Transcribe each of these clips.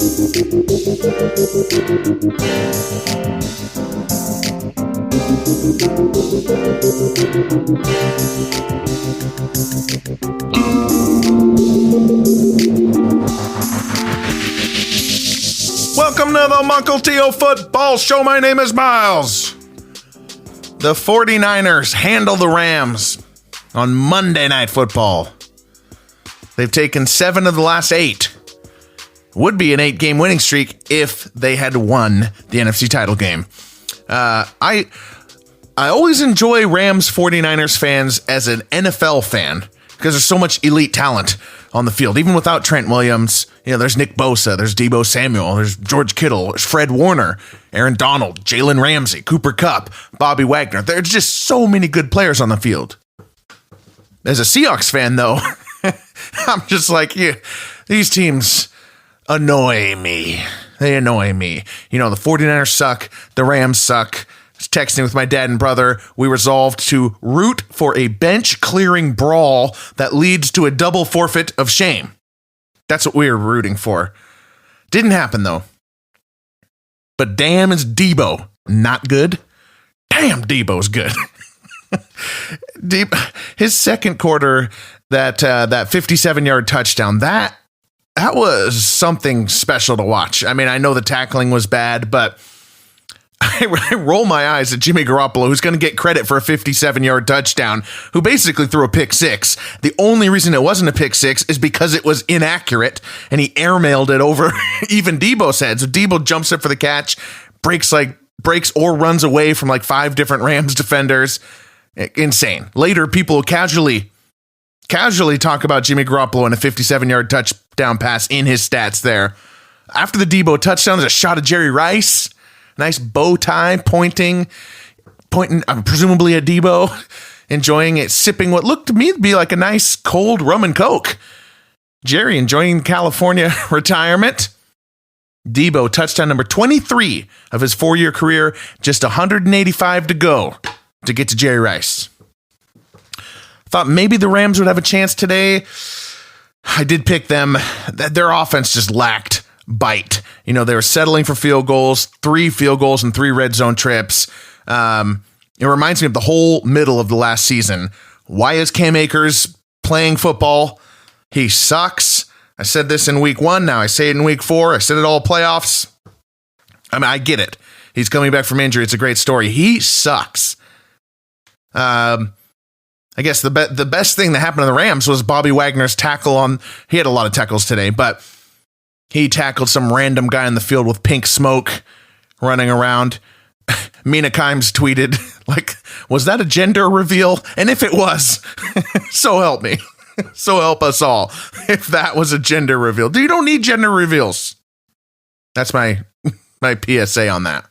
Welcome to the Mukilteo Football Show. My name is Miles. The 49ers handle the Rams on Monday Night Football. They've taken 7 of the last 8. Would be an 8-game winning streak if they had won the NFC title game. I always enjoy Rams 49ers fans as an NFL fan because there's so much elite talent on the field. Even without Trent Williams, there's Nick Bosa, there's Deebo Samuel, there's George Kittle, there's Fred Warner, Aaron Donald, Jalen Ramsey, Cooper Kupp, Bobby Wagner. There's just so many good players on the field. As a Seahawks fan, though, I'm just like, these teams annoy me. They annoy me. The 49ers suck. The Rams suck. I was texting with my dad and brother. We resolved to root for a bench-clearing brawl that leads to a double forfeit of shame. That's what we were rooting for. Didn't happen, though. But damn is Deebo not good? Damn, Deebo's good. His second quarter, that 57-yard touchdown, that was something special to watch. I mean, I know the tackling was bad, but I roll my eyes at Jimmy Garoppolo, who's going to get credit for a 57-yard touchdown, who basically threw a pick six. The only reason it wasn't a pick six is because it was inaccurate, and he airmailed it over even Deebo's head. So Deebo jumps up for the catch, breaks or runs away from like 5 different Rams defenders. Insane. Later, people casually talk about Jimmy Garoppolo and a 57-yard touchdown pass in his stats there. After the Deebo touchdown, there's a shot of Jerry Rice. Nice bow tie pointing presumably at Deebo, enjoying it, sipping what looked to me to be like a nice cold rum and coke. Jerry enjoying California retirement. Deebo, touchdown number 23 of his 4-year career, just 185 to go to get to Jerry Rice. Thought maybe the Rams would have a chance today. I did pick them. Their offense just lacked bite. They were settling for field goals, 3 field goals and 3 red zone trips. It reminds me of the whole middle of the last season. Why is Cam Akers playing football? He sucks. I said this in week 1. Now I say it in week 4. I said it all playoffs. I mean, I get it. He's coming back from injury. It's a great story. He sucks. I guess the best thing that happened to the Rams was Bobby Wagner's tackle he had a lot of tackles today, but he tackled some random guy in the field with pink smoke running around. Mina Kimes tweeted, was that a gender reveal? And if it was, so help me. So help us all. If that was a gender reveal. You don't need gender reveals. That's my PSA on that.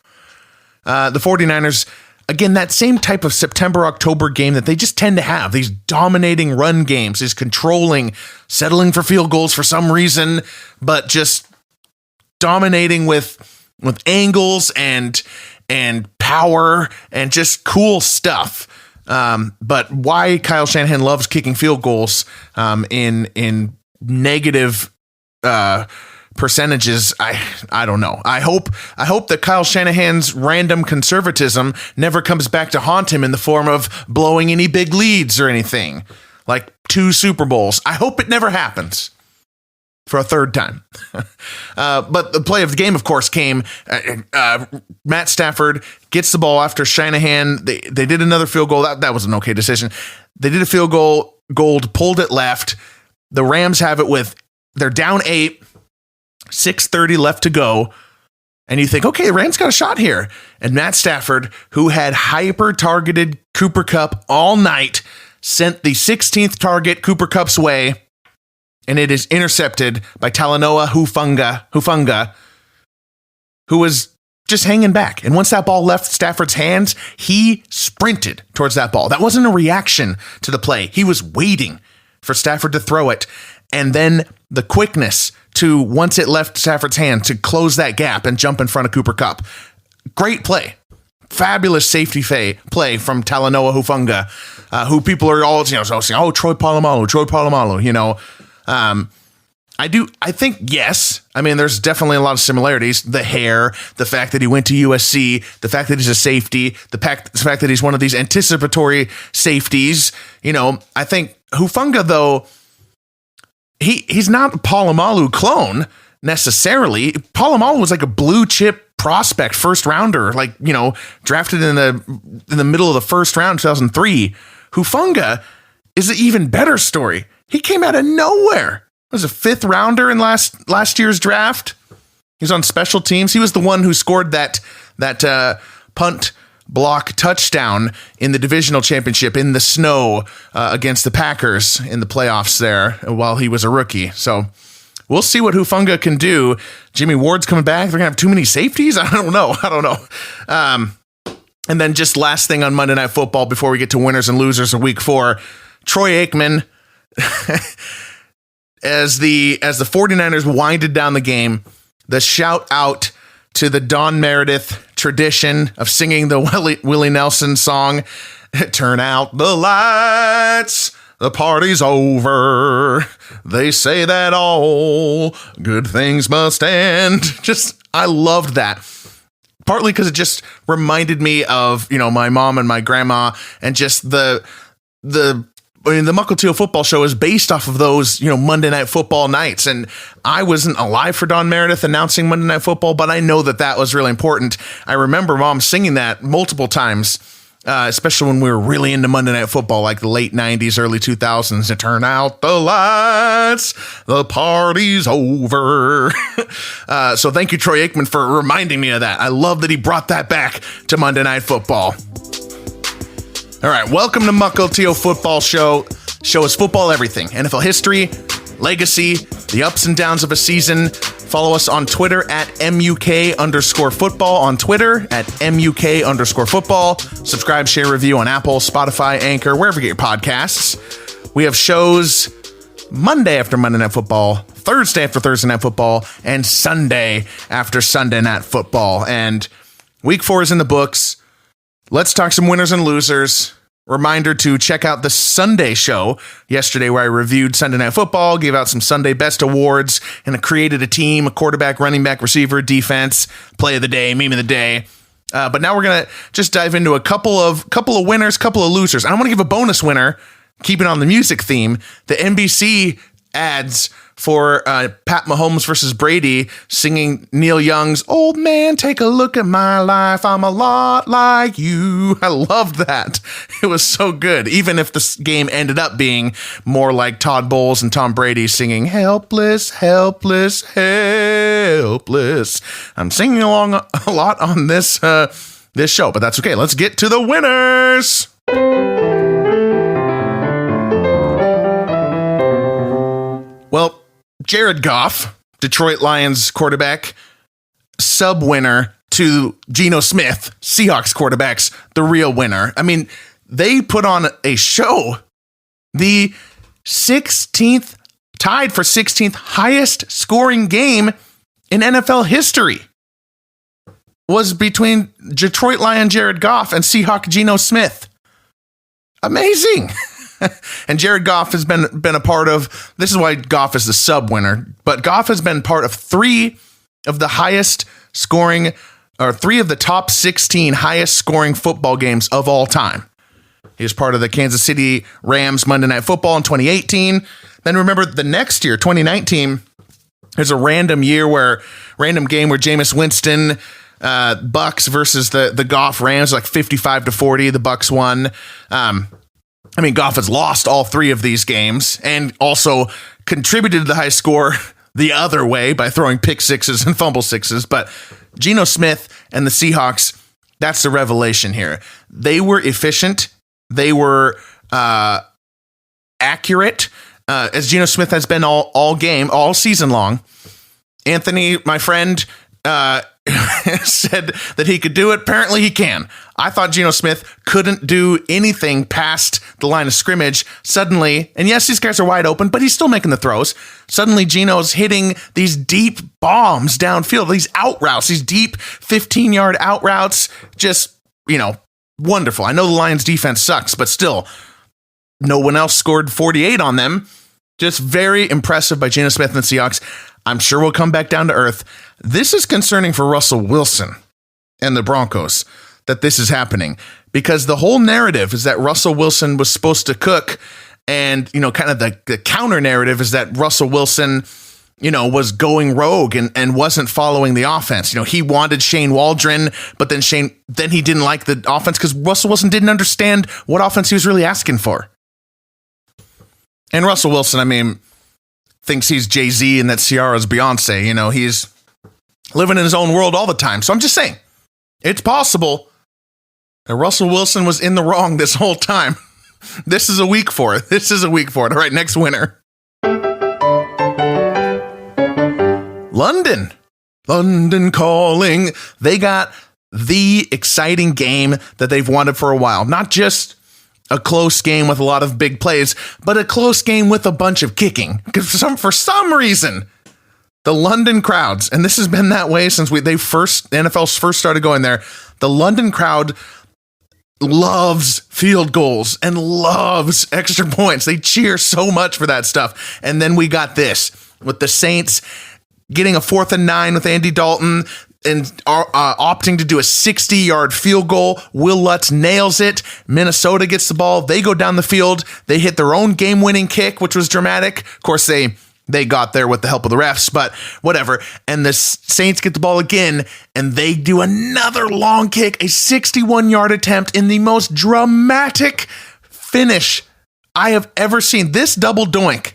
The 49ers, again, that same type of September-October game that they just tend to have. These dominating run games, these controlling, settling for field goals for some reason, but just dominating with angles and power and just cool stuff. But why Kyle Shanahan loves kicking field goals in negative percentages, I don't know. I hope that Kyle Shanahan's random conservatism never comes back to haunt him in the form of blowing any big leads or anything, like 2 Super Bowls. I hope it never happens for a 3rd time. But the play of the game, of course, came. Matt Stafford gets the ball after Shanahan. They did another field goal. That was an okay decision. They did a field goal. Gold pulled it left. The Rams have it they're down 8. 6:30 left to go. And you think, okay, the Rams got a shot here. And Matt Stafford, who had hyper-targeted Cooper Kupp all night, sent the 16th target Cooper Kupp's way, and it is intercepted by Talanoa Hufanga, who was just hanging back. And once that ball left Stafford's hands, he sprinted towards that ball. That wasn't a reaction to the play. He was waiting for Stafford to throw it. And then the quickness to, once it left Stafford's hand, to close that gap and jump in front of Cooper Kupp. Great play. Fabulous safety play from Talanoa Hufanga, who people are all saying, oh, Troy Polamalu. I think yes. I mean, there's definitely a lot of similarities. The hair, the fact that he went to USC, the fact that he's a safety, the fact that he's one of these anticipatory safeties. I think Hufanga, though, he's not a Polamalu clone necessarily. Polamalu was like a blue chip prospect, first rounder, drafted in the middle of the first round, 2003. Hufanga is an even better story. He came out of nowhere. Was a fifth rounder in last year's draft. He was on special teams. He was the one who scored that punt block touchdown in the divisional championship in the snow against the Packers in the playoffs there while he was a rookie. So we'll see what Hufanga can do. Jimmy Ward's coming back. They're gonna have too many safeties. I don't know. And then just last thing on Monday Night Football before we get to winners and losers of Week 4, Troy Aikman. As the 49ers winded down the game, the shout out to the Don Meredith tradition of singing the Willie Nelson song, "Turn out the lights, the party's over. They say that all good things must end." I loved that. Partly because it just reminded me of, my mom and my grandma, and just the Mukilteo football show is based off of those, Monday Night Football nights. And I wasn't alive for Don Meredith announcing Monday Night Football, but I know that was really important. I remember Mom singing that multiple times, especially when we were really into Monday Night Football, like the late 90s, early 2000s. To turn out the lights, the party's over. So thank you, Troy Aikman, for reminding me of that. I love that he brought that back to Monday Night Football. All right, welcome to Mukilteo Football Show. Show us football everything. NFL history, legacy, the ups and downs of a season. Follow us on Twitter at MUK_football on Twitter at MUK_football. Subscribe, share, review on Apple, Spotify, Anchor, wherever you get your podcasts. We have shows Monday after Monday Night Football, Thursday after Thursday Night Football, and Sunday after Sunday Night Football. And Week 4 is in the books. Let's talk some winners and losers. Reminder to check out the Sunday show yesterday where I reviewed Sunday Night Football, gave out some Sunday Best Awards, and created a team, a quarterback, running back, receiver, defense, play of the day, meme of the day. But now we're going to just dive into a couple of winners, couple of losers. I want to give a bonus winner, keeping on the music theme, the NBC ads for Pat Mahomes versus Brady, singing Neil Young's "Old Man, Take a Look at My Life, I'm a Lot Like You." I loved that. It was so good. Even if this game ended up being more like Todd Bowles and Tom Brady singing "Helpless, Helpless, Helpless." I'm singing along a lot on this show, but that's okay. Let's get to the winners. Well, Jared Goff, Detroit Lions quarterback, sub-winner to Geno Smith, Seahawks quarterbacks, the real winner. I mean, they put on a show. The 16th, tied for 16th highest scoring game in NFL history was between Detroit Lion Jared Goff and Seahawk Geno Smith. Amazing. And Jared Goff has been a part of, this is why Goff is the sub winner, but Goff has been part of three of the top 16 highest scoring football games of all time. He was part of the Kansas City Rams Monday Night Football in 2018. Then remember the next year, 2019, there's a random game where Jameis Winston, Bucks versus the Goff Rams, like 55-40, the Bucks won. Goff has lost all three of these games and also contributed to the high score the other way by throwing pick sixes and fumble sixes. But Geno Smith and the Seahawks, that's the revelation here. They were efficient. They were accurate, as Geno Smith has been all season long. Anthony, my friend, said that he could do it. Apparently he can. I thought Geno Smith couldn't do anything past the line of scrimmage. Suddenly, and yes, these guys are wide open, but he's still making the throws. Suddenly Geno's hitting these deep bombs downfield, these out routes, these deep 15-yard out routes. Just, wonderful. I know the Lions defense sucks, but still, no one else scored 48 on them. Just very impressive by Geno Smith and the Seahawks. I'm sure we'll come back down to earth. This is concerning for Russell Wilson and the Broncos that this is happening, because the whole narrative is that Russell Wilson was supposed to cook, and, kind of the counter narrative is that Russell Wilson, was going rogue and wasn't following the offense. He wanted Shane Waldron, but then he didn't like the offense because Russell Wilson didn't understand what offense he was really asking for. And Russell Wilson, thinks he's Jay-Z and that Ciara's Beyonce. He's living in his own world all the time. So I'm just saying, it's possible that Russell Wilson was in the wrong this whole time. This is a week for it. All right, next winner. London calling. They got the exciting game that they've wanted for a while. Not just a close game with a lot of big plays, but a close game with a bunch of kicking. Because for some reason, the London crowds, and this has been that way since NFL first started going there, the London crowd loves field goals and loves extra points. They cheer so much for that stuff. And then we got this with the Saints getting a 4th and 9 with Andy Dalton and opting to do a 60-yard field goal. Will Lutz nails it. Minnesota gets the ball. They go down the field. They hit their own game-winning kick, which was dramatic. Of course, they got there with the help of the refs, but whatever. And the Saints get the ball again, and they do another long kick, a 61-yard attempt in the most dramatic finish I have ever seen. This double doink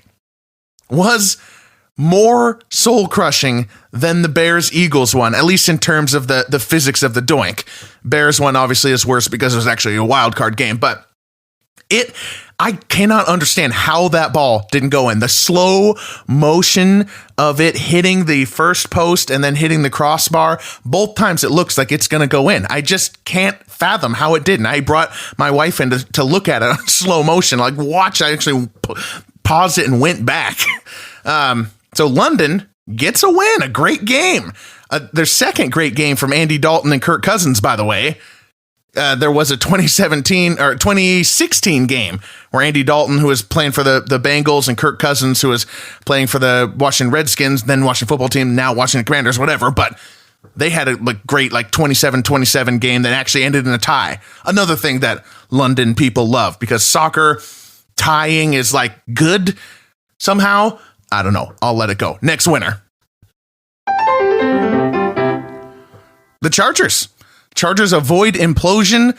was more soul-crushing than the Bears-Eagles one, at least in terms of the physics of the doink. Bears one obviously is worse because it was actually a wild card game, but I cannot understand how that ball didn't go in. The slow motion of it hitting the first post and then hitting the crossbar, both times it looks like it's going to go in. I just can't fathom how it didn't. I brought my wife in to look at it on slow motion, like watch. I actually paused it and went back. So London gets a win, a great game. Their second great game from Andy Dalton and Kirk Cousins, by the way. There was a 2016 game where Andy Dalton, who was playing for the Bengals, and Kirk Cousins, who was playing for the Washington Redskins, then Washington football team, now Washington Commanders, whatever. But they had a great 27-27 game that actually ended in a tie. Another thing that London people love, because soccer tying is good somehow. I don't know. I'll let it go. Next winner. The Chargers. Chargers avoid implosion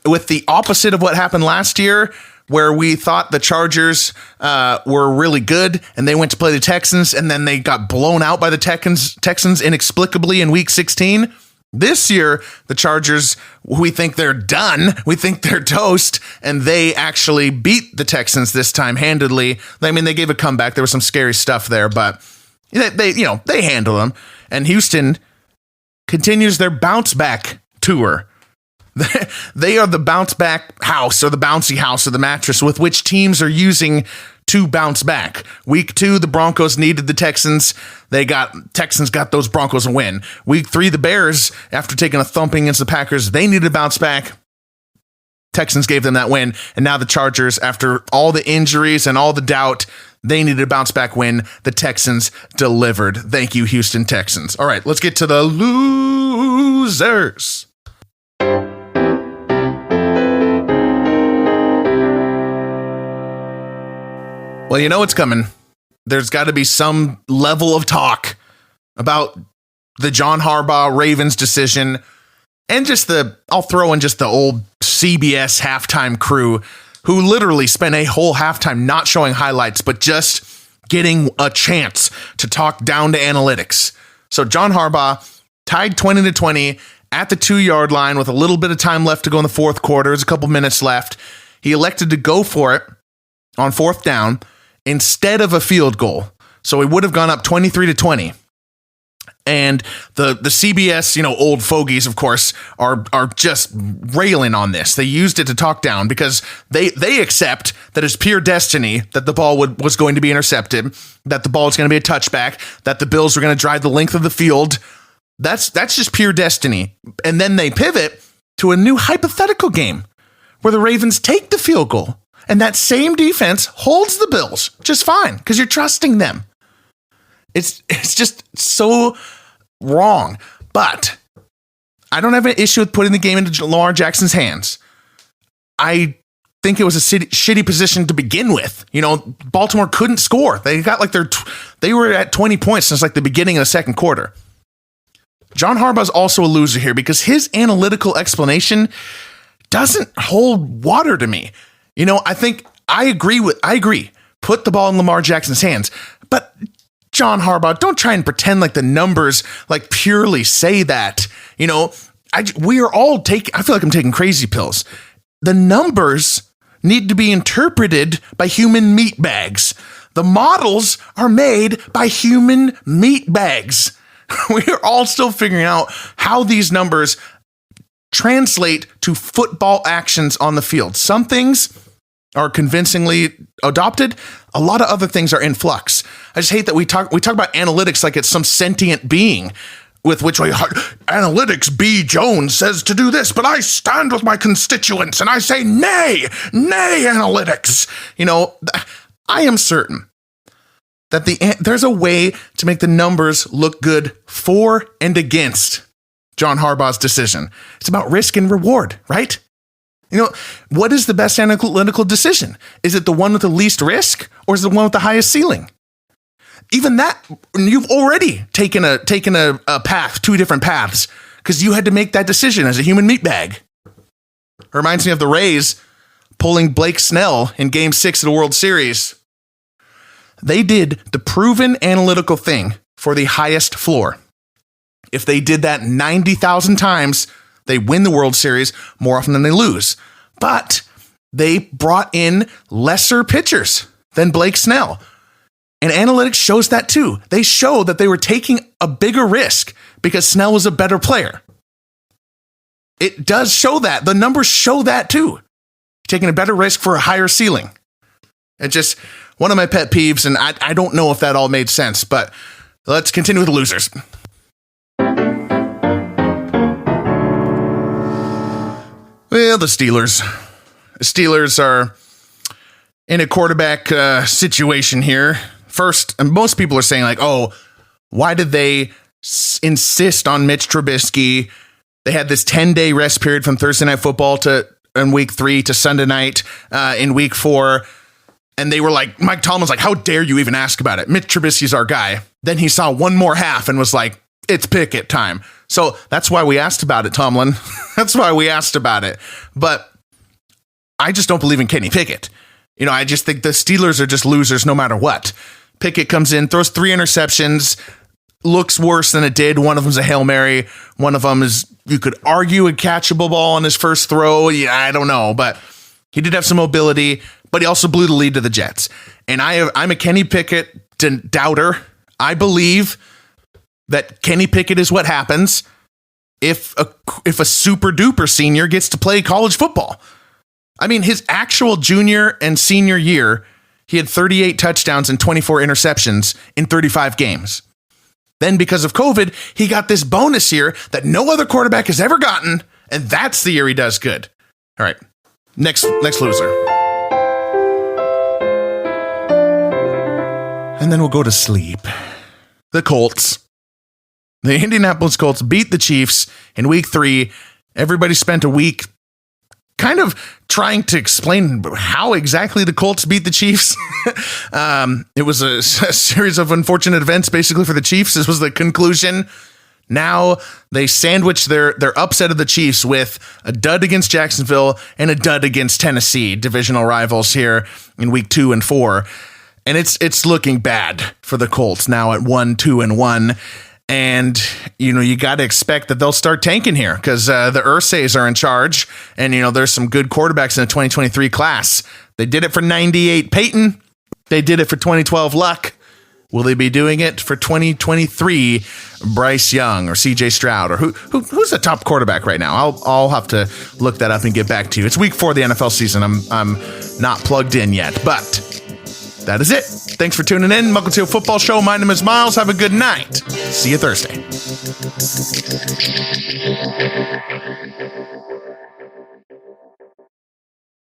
with the opposite of what happened last year, where we thought the Chargers were really good and they went to play the Texans and then they got blown out by the Texans inexplicably in week 16. This year, the Chargers, we think they're done. We think they're toast, and they actually beat the Texans this time handedly. They gave a comeback. There was some scary stuff there, but they handle them. And Houston continues their bounce back tour. They are the bounce back house, or the bouncy house, or the mattress with which teams are using to bounce back. Week 2, the Broncos needed the Texans. Texans got those Broncos a win. Week 3, the Bears, after taking a thumping against the Packers, they needed to bounce back. Texans gave them that win. And now the Chargers, after all the injuries and all the doubt, they needed a bounce back win. The Texans delivered. Thank you, Houston Texans. All right, let's get to the losers. Well, you know what's coming. There's got to be some level of talk about the John Harbaugh Ravens decision, and I'll throw in just the old CBS halftime crew who literally spent a whole halftime not showing highlights, but just getting a chance to talk down to analytics. So John Harbaugh tied 20-20 at the 2-yard line with a little bit of time left to go in the fourth quarter. There's a couple minutes left. He elected to go for it on 4th down instead of a field goal. So he would have gone up 23-20. And the CBS, old fogies, of course, are just railing on this. They used it to talk down because they accept that it's pure destiny that the ball was going to be intercepted, that the ball was going to be a touchback, that the Bills were going to drive the length of the field. That's just pure destiny. And then they pivot to a new hypothetical game where the Ravens take the field goal And that same defense holds the Bills just fine because you're trusting them. It's just so wrong. But I don't have an issue with putting the game into Lamar Jackson's hands. I think it was a shitty position to begin with. Baltimore couldn't score. They got like they were at 20 points since like the beginning of the second quarter. John Harbaugh's also a loser here because his analytical explanation doesn't hold water to me. I agree. Put the ball in Lamar Jackson's hands. But John Harbaugh, don't try and pretend like the numbers like purely say that. We are all I feel like I'm taking crazy pills. The numbers need to be interpreted by human meat bags. The models are made by human meat bags. We are all still figuring out how these numbers translate to football actions on the field. Some things are convincingly adopted. A lot of other things are in flux. I just hate that we talk about analytics like it's some sentient being with which analytics B. Jones says to do this, but I stand with my constituents and I say, nay, analytics. I am certain that there's a way to make the numbers look good for and against John Harbaugh's decision. It's about risk and reward, right? What is the best analytical decision? Is it the one with the least risk or is it the one with the highest ceiling? Even that, you've already taken a path, two different paths, because you had to make that decision as a human meat bag. It reminds me of the Rays pulling Blake Snell in Game 6 of the World Series. They did the proven analytical thing for the highest floor. If they did that 90,000 times, they win the World Series more often than they lose. But they brought in lesser pitchers than Blake Snell. And analytics shows that too. They show that they were taking a bigger risk because Snell was a better player. It does show that. The numbers show that too. Taking a better risk for a higher ceiling. It's just one of my pet peeves, and I don't know if that all made sense, but let's continue with the losers. Well, the Steelers. The Steelers are in a quarterback situation here. First, and most people are saying like, oh, why did they insist on Mitch Trubisky? They had this 10-day rest period from Thursday Night Football in week 3 to Sunday night in week 4. And they were like, Mike Tomlin's like, how dare you even ask about it? Mitch Trubisky's our guy. Then he saw one more half and was like, it's Pickett time. So that's why we asked about it, Tomlin. That's why we asked about it. But I just don't believe in Kenny Pickett. I just think the Steelers are just losers no matter what. Pickett comes in, throws 3 interceptions, looks worse than it did. One of them's a Hail Mary. One of them is, you could argue, a catchable ball on his first throw. Yeah, I don't know, but he did have some mobility, but he also blew the lead to the Jets. And I'm a Kenny Pickett doubter. I believe that Kenny Pickett is what happens if a super duper senior gets to play college football. I mean, his actual junior and senior year, he had 38 touchdowns and 24 interceptions in 35 games. Then because of COVID, he got this bonus year that no other quarterback has ever gotten, and that's the year he does good. All right, next loser. And then we'll go to sleep. The Colts. The Indianapolis Colts beat the Chiefs in week 3. Everybody spent a week kind of trying to explain how exactly the Colts beat the Chiefs. It was a series of unfortunate events, basically, for the Chiefs. This was the conclusion. Now they sandwich their upset of the Chiefs with a dud against Jacksonville and a dud against Tennessee, divisional rivals here in week 2 and 4. And it's looking bad for the Colts now at 1-2-1. And, you got to expect that they'll start tanking here because the Ursays are in charge. And, there's some good quarterbacks in the 2023 class. They did it for 98 Peyton. They did it for 2012 Luck. Will they be doing it for 2023 Bryce Young or CJ Stroud? Or who's the top quarterback right now? I'll have to look that up and get back to you. It's week 4 of the NFL season. I'm not plugged in yet, but that is it. Thanks for tuning in. Mukilteo Football Show. My name is Miles. Have a good night. See you Thursday.